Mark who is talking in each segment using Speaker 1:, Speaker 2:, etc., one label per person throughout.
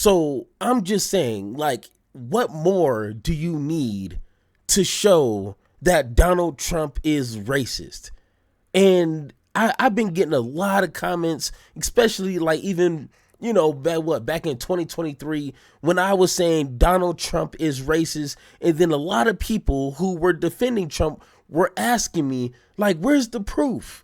Speaker 1: So I'm just saying, like, what more do you need to show that Donald Trump is racist? And I've been getting a lot of comments, especially like even, back in 2023 when I was saying Donald Trump is racist. And then a lot of people who were defending Trump were asking me, like, where's the proof?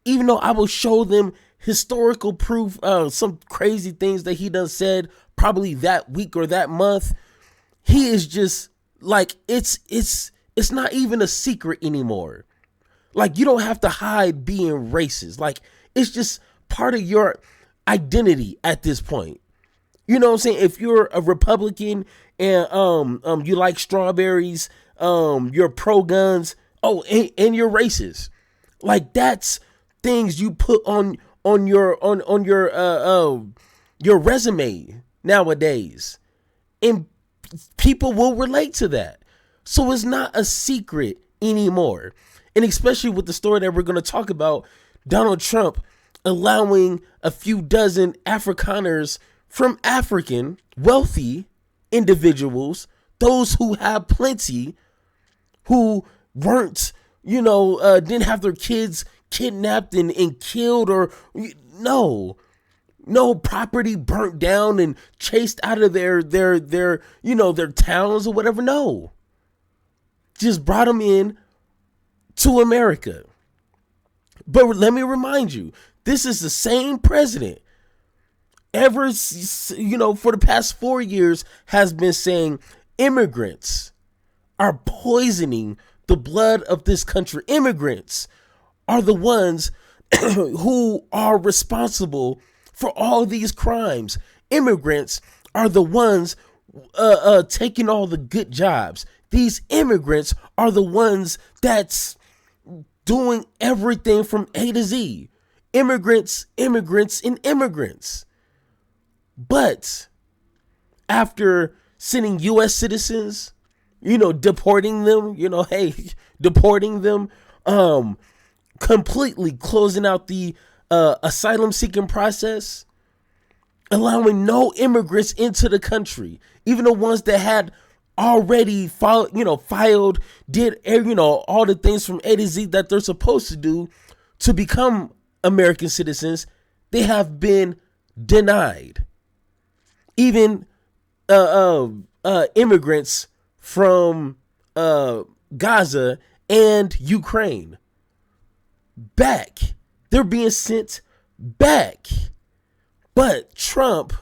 Speaker 1: Even though I will show them historical proof of some crazy things that he done said probably that week or that month. He is just like, it's not even a secret anymore. Like, you don't have to hide being racist. Like, it's just part of your identity at this point. You know what I'm saying? If you're a Republican and you like strawberries, you're pro guns, and you're racist. Like, that's things you put on your resume nowadays. And people will relate to that. So it's not a secret anymore. And especially with the story that we're going to talk about, Donald Trump allowing a few dozen Afrikaners from African wealthy individuals, those who have plenty, who weren't, didn't have their kids kidnapped and killed, or no property burnt down and chased out of their towns or whatever. No, just brought them in to America. But let me remind you, this is the same president for the past 4 years has been saying immigrants are poisoning the blood of this country. Immigrants are the ones who are responsible for all these crimes. Immigrants are the ones taking all the good jobs. These immigrants are the ones that's doing everything from A to Z. Immigrants, and immigrants. But after sending U.S. citizens, deporting them, deporting them, completely closing out the asylum seeking process, allowing no immigrants into the country, even the ones that had already filed, did all the things from A to Z that they're supposed to do to become American citizens, they have been denied. Even immigrants from Gaza and Ukraine, back. They're being sent back. But Trump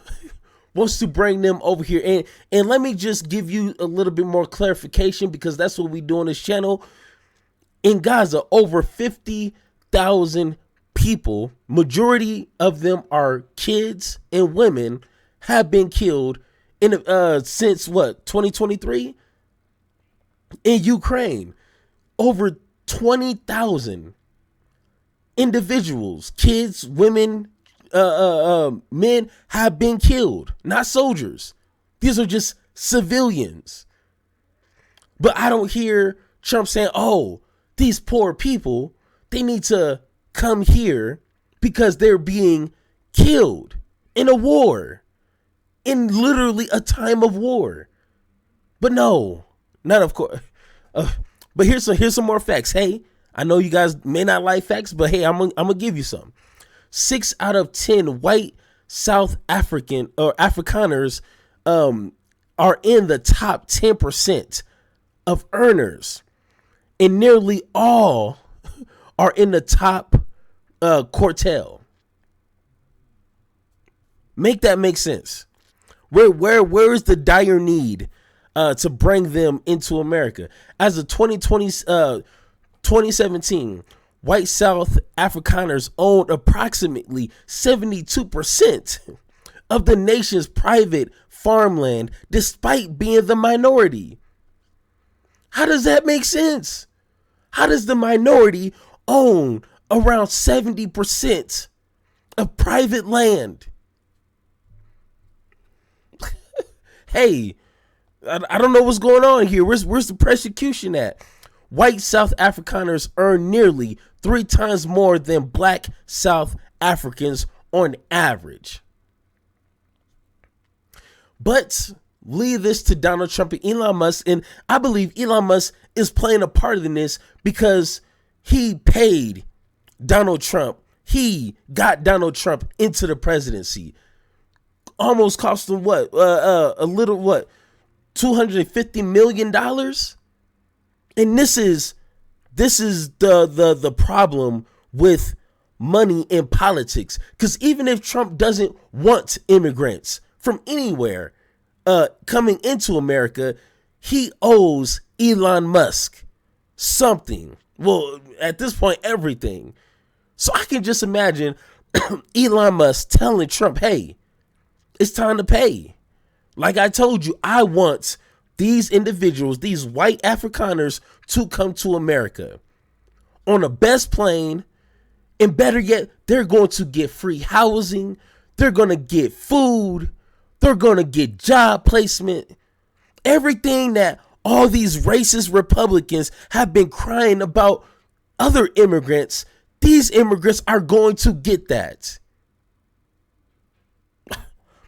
Speaker 1: wants to bring them over here. And let me just give you a little bit more clarification, because that's what we do on this channel. In Gaza, over 50,000 people, majority of them are kids and women, have been killed since 2023 in Ukraine. Over 20,000 individuals, kids, women, men have been killed, not soldiers. These are just civilians. But I don't hear Trump saying, these poor people, they need to come here because they're being killed in a war, in literally a time of war. But no, not of course. But here's some more facts. Hey, I know you guys may not like facts, but hey, I'm gonna give you some. 6 out of 10 white South African or Afrikaners are in the top 10% of earners, and nearly all are in the top quartile. Make that make sense. Where is the dire need to bring them into America? As of 2017, white South Afrikaners owned approximately 72% of the nation's private farmland, despite being the minority. How does that make sense? How does the minority own around 70% of private land? Hey, I don't know what's going on here. Where's the persecution at? White South Afrikaners earn nearly 3 times more than black South Africans on average. But leave this to Donald Trump and Elon Musk. And I believe Elon Musk is playing a part in this because he paid Donald Trump. He got Donald Trump into the presidency. Almost cost him what? A little what? $250 million. And this is the problem with money in politics. Because even if Trump doesn't want immigrants from anywhere coming into America, he owes Elon Musk something. Well, at this point, everything. So I can just imagine Elon Musk telling Trump, hey, it's time to pay. Like I told you, I want these individuals, these white Afrikaners, to come to America on the best plane. And better yet, they're going to get free housing. They're going to get food. They're going to get job placement. Everything that all these racist Republicans have been crying about other immigrants, these immigrants are going to get that.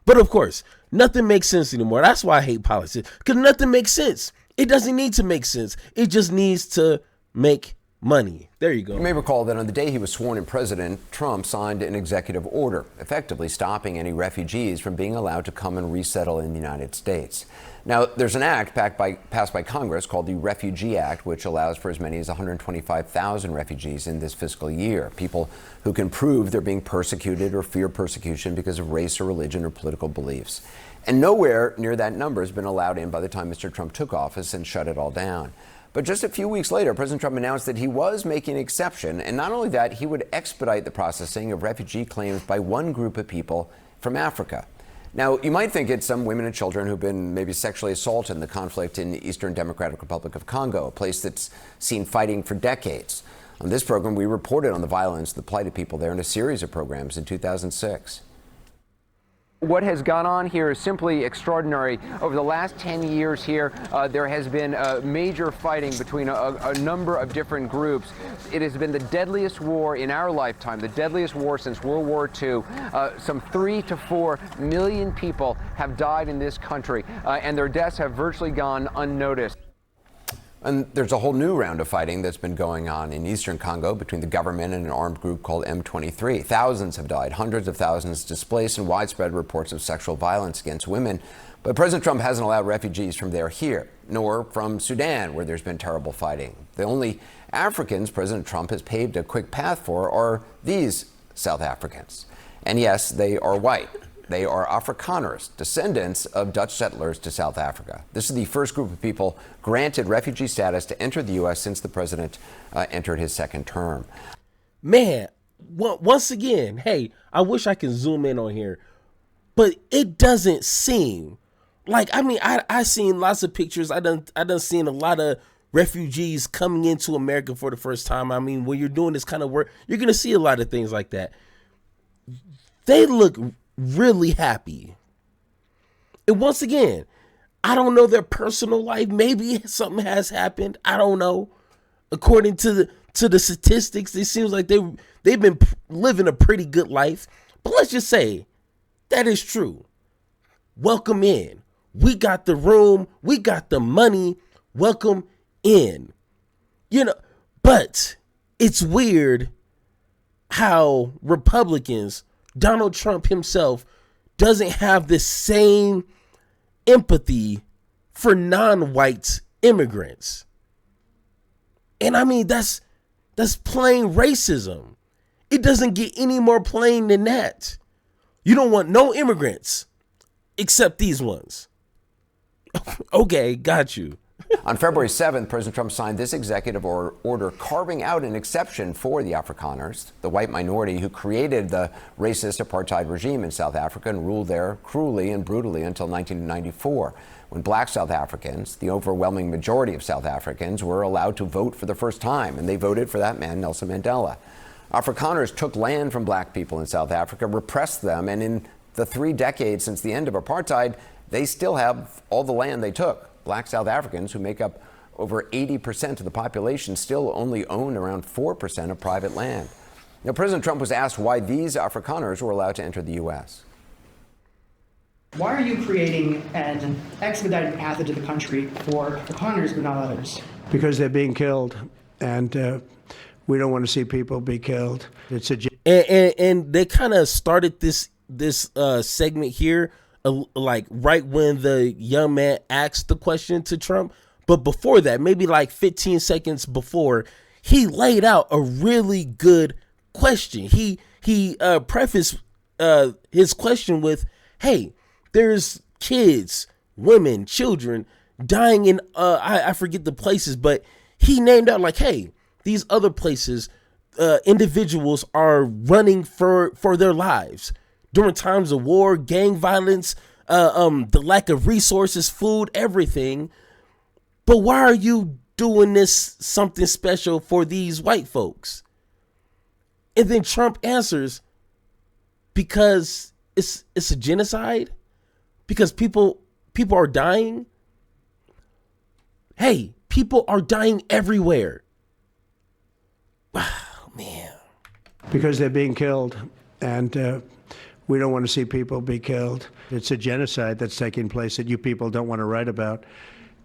Speaker 1: But of course, nothing makes sense anymore. That's why I hate politics, because nothing makes sense. It doesn't need to make sense. It just needs to make money. There you go.
Speaker 2: You may recall that on the day he was sworn in, President Trump signed an executive order, effectively stopping any refugees from being allowed to come and resettle in the United States. Now, there's an act passed by Congress called the Refugee Act, which allows for as many as 125,000 refugees in this fiscal year, people who can prove they're being persecuted or fear persecution because of race or religion or political beliefs. And nowhere near that number has been allowed in by the time Mr. Trump took office and shut it all down. But just a few weeks later, President Trump announced that he was making an exception. And not only that, he would expedite the processing of refugee claims by one group of people from Africa. Now, you might think it's some women and children who've been maybe sexually assaulted in the conflict in the Eastern Democratic Republic of Congo, a place that's seen fighting for decades. On this program, we reported on the violence, the plight of people there in a series of programs in 2006.
Speaker 3: What has gone on here is simply extraordinary. Over the last 10 years here, there has been major fighting between a number of different groups. It has been the deadliest war in our lifetime, the deadliest war since World War II. Some 3 to 4 million people have died in this country, and their deaths have virtually gone unnoticed.
Speaker 2: And there's a whole new round of fighting that's been going on in eastern Congo between the government and an armed group called M23. Thousands have died, hundreds of thousands displaced, and widespread reports of sexual violence against women. But President Trump hasn't allowed refugees from there here, nor from Sudan, where there's been terrible fighting. The only Africans President Trump has paved a quick path for are these South Africans. And yes, they are white. They are Afrikaners, descendants of Dutch settlers to South Africa. This is the first group of people granted refugee status to enter the U.S. since the president entered his second term.
Speaker 1: Man, once again, hey, I wish I could zoom in on here, but it doesn't seem like, I mean, I seen lots of pictures. I done seen a lot of refugees coming into America for the first time. I mean, when you're doing this kind of work, you're going to see a lot of things like that. They look really happy. And once again, I don't know their personal life. Maybe something has happened. I don't know. According to the statistics, it seems like they've been living a pretty good life. But let's just say that is true. Welcome in. We got the room. We got the money. Welcome in. You know, but it's weird how Republicans, Donald Trump himself, doesn't have the same empathy for non-white immigrants. And I mean, that's plain racism. It doesn't get any more plain than that. You don't want no immigrants except these ones. Okay, got you.
Speaker 2: On February 7th, President Trump signed this executive order carving out an exception for the Afrikaners, the white minority who created the racist apartheid regime in South Africa and ruled there cruelly and brutally until 1994, when black South Africans, the overwhelming majority of South Africans, were allowed to vote for the first time, and they voted for that man, Nelson Mandela. Afrikaners took land from black people in South Africa, repressed them, and in the 3 decades since the end of apartheid, they still have all the land they took. Black South Africans, who make up over 80% of the population, still only own around 4% of private land. Now, President Trump was asked why these Afrikaners were allowed to enter the U.S.
Speaker 4: Why are you creating an expedited path into the country for the Connors but not others?
Speaker 5: Because they're being killed, and we don't want to see people be killed. It's a
Speaker 1: and they kind of started this segment here, like right when the young man asked the question to Trump. But before that, maybe like 15 seconds before, he laid out a really good question. He prefaced his question with, "Hey, there's kids, women, children dying in I forget the places, but he named out like, hey, these other places, individuals are running for their lives during times of war, gang violence, the lack of resources, food, everything. But why are you doing this something special for these white folks?" And then Trump answers, because it's a genocide, because people are dying. Hey, people are dying everywhere. Wow, man.
Speaker 5: Because they're being killed, and we don't want to see people be killed. It's a genocide that's taking place that you people don't want to write about,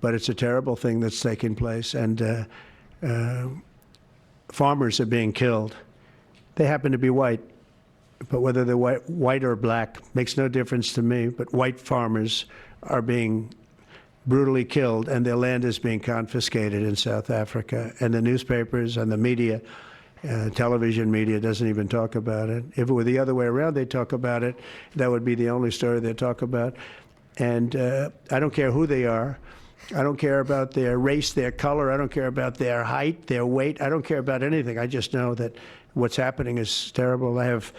Speaker 5: but it's a terrible thing that's taking place, and farmers are being killed. They happen to be white, but whether they're white or black makes no difference to me, but white farmers are being brutally killed, and their land is being confiscated in South Africa, and the newspapers and the media, television media, doesn't even talk about it. If it were the other way around, they'd talk about it. That would be the only story they'd talk about. And I don't care who they are. I don't care about their race, their color. I don't care about their height, their weight. I don't care about anything. I just know that what's happening is terrible. I have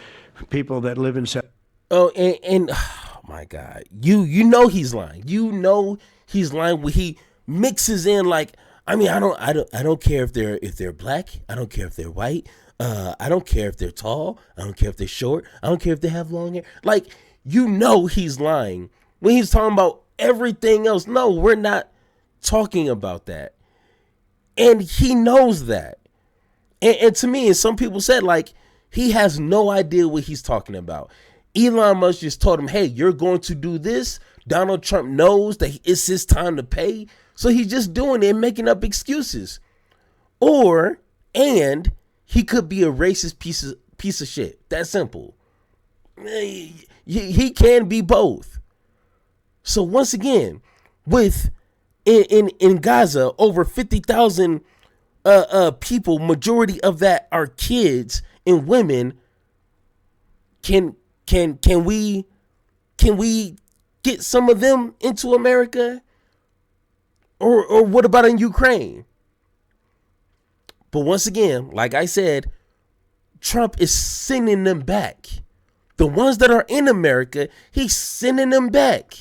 Speaker 5: people that live in South.
Speaker 1: Oh, and oh my God, you know he's lying. You know he's lying when he mixes in, like, I mean, I don't care if they're black. I don't care if they're white. I don't care if they're tall. I don't care if they're short. I don't care if they have long hair. Like, you know he's lying when he's talking about everything else. No, we're not talking about that. And he knows that. And to me, and some people said, like, he has no idea what he's talking about. Elon Musk just told him, hey, you're going to do this. Donald Trump knows that it's his time to pay. So he's just doing it and making up excuses. And he could be a racist piece of shit. That's simple. He can be both. So once again, in Gaza, over 50,000 people, majority of that are kids and women. Can we get some of them into America? Or what about in Ukraine? But once again, like I said, Trump is sending them back. The ones that are in America, he's sending them back.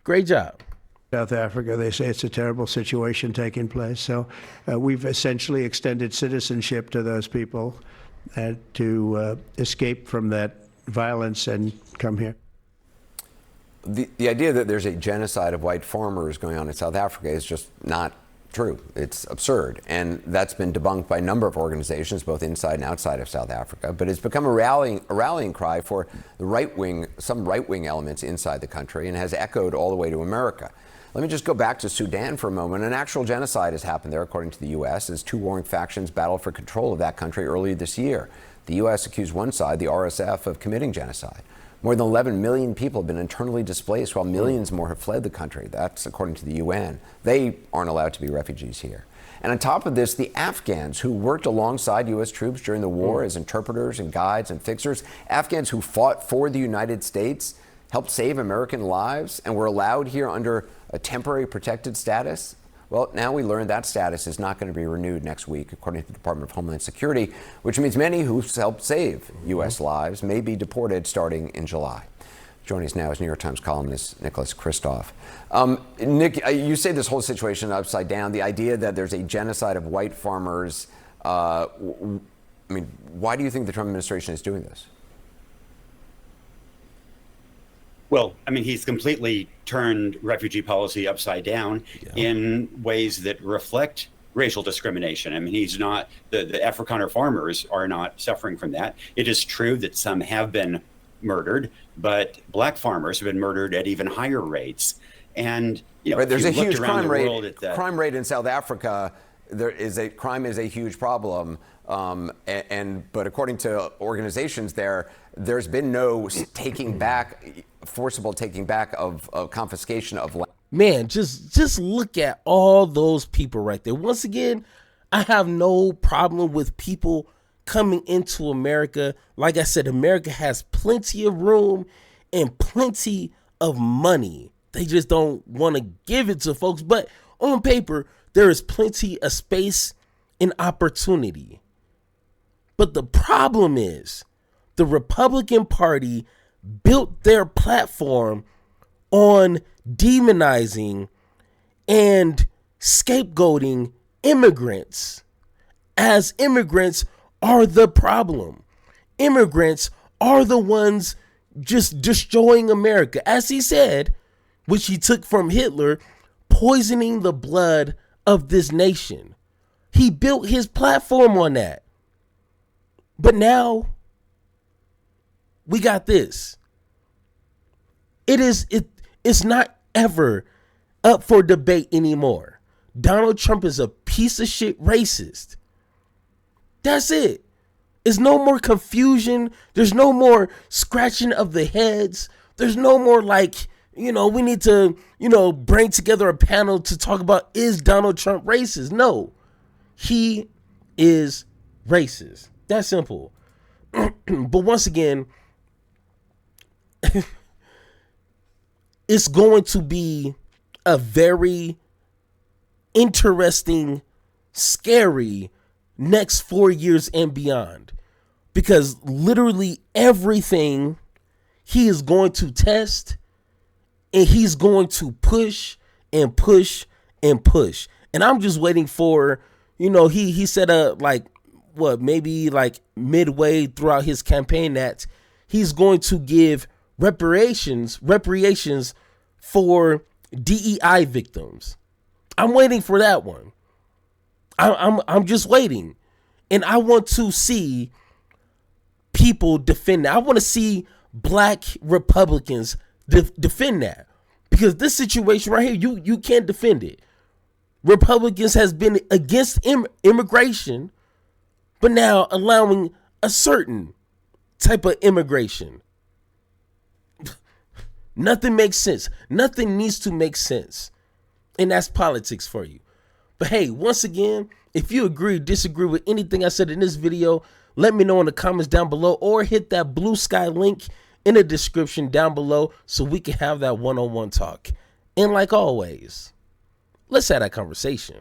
Speaker 1: Great job.
Speaker 5: South Africa, they say it's a terrible situation taking place. So we've essentially extended citizenship to those people to escape from that violence and come here.
Speaker 2: The idea that there's a genocide of white farmers going on in South Africa is just not true. It's absurd. And that's been debunked by a number of organizations, both inside and outside of South Africa. But it's become a rallying cry for the some right-wing elements inside the country, and has echoed all the way to America. Let me just go back to Sudan for a moment. An actual genocide has happened there, according to the U.S., as two warring factions battled for control of that country earlier this year. The U.S. accused one side, the RSF, of committing genocide. More than 11 million people have been internally displaced, while millions more have fled the country. That's according to the UN. They aren't allowed to be refugees here. And on top of this, the Afghans who worked alongside U.S. troops during the war as interpreters and guides and fixers, Afghans who fought for the United States, helped save American lives, and were allowed here under a temporary protected status. Well, now we learn that status is not going to be renewed next week, according to the Department of Homeland Security, which means many who helped save U.S. lives may be deported starting in July. Joining us now is New York Times columnist Nicholas Kristof. Nick, you say this whole situation upside down. The idea that there's a genocide of white farmers. I mean, why do you think the Trump administration is doing this?
Speaker 6: Well, I mean, he's completely turned refugee policy upside down in ways that reflect racial discrimination. I mean, he's not, the Afrikaner farmers are not suffering from that. It is true that some have been murdered, but black farmers have been murdered at even higher rates. And
Speaker 2: Right, there's a huge crime
Speaker 6: rate.
Speaker 2: Crime rate in South Africa. Crime is a huge problem, but according to organizations there's been no forcible taking back of confiscation of land.
Speaker 1: Man, just look at all those people right there. Once again, I have no problem with people coming into America. Like I said, America has plenty of room and plenty of money. They just don't want to give it to folks. But on paper, there is plenty of space and opportunity. But the problem is the Republican Party built their platform on demonizing and scapegoating immigrants, as immigrants are the problem. Immigrants are the ones just destroying America. As he said, which he took from Hitler, poisoning the blood of this nation. He built his platform on that. But now we got this. It's not ever up for debate anymore. Donald Trump is a piece of shit racist. That's it. There's no more confusion. There's no more scratching of the heads. There's no more we need to, bring together a panel to talk about, is Donald Trump racist? No, he is racist. That's simple. But once again, it's going to be a very interesting, scary next 4 years and beyond, because literally everything he is going to test, and he's going to push and push and push. And I'm just waiting for, he said maybe midway throughout his campaign that he's going to give reparations for DEI victims. I'm waiting for that one. I'm just waiting. And I want to see people defend that. I want to see black Republicans defend that, because this situation right here, you can't defend it. Republicans has been against immigration, but now allowing a certain type of immigration. Nothing makes sense. Nothing needs to make sense. And that's politics for you. But hey, once again, if you agree, disagree with anything I said in this video, let me know in the comments down below, or hit that blue sky link in the description down below so we can have that one-on-one talk. And like always, let's have that conversation.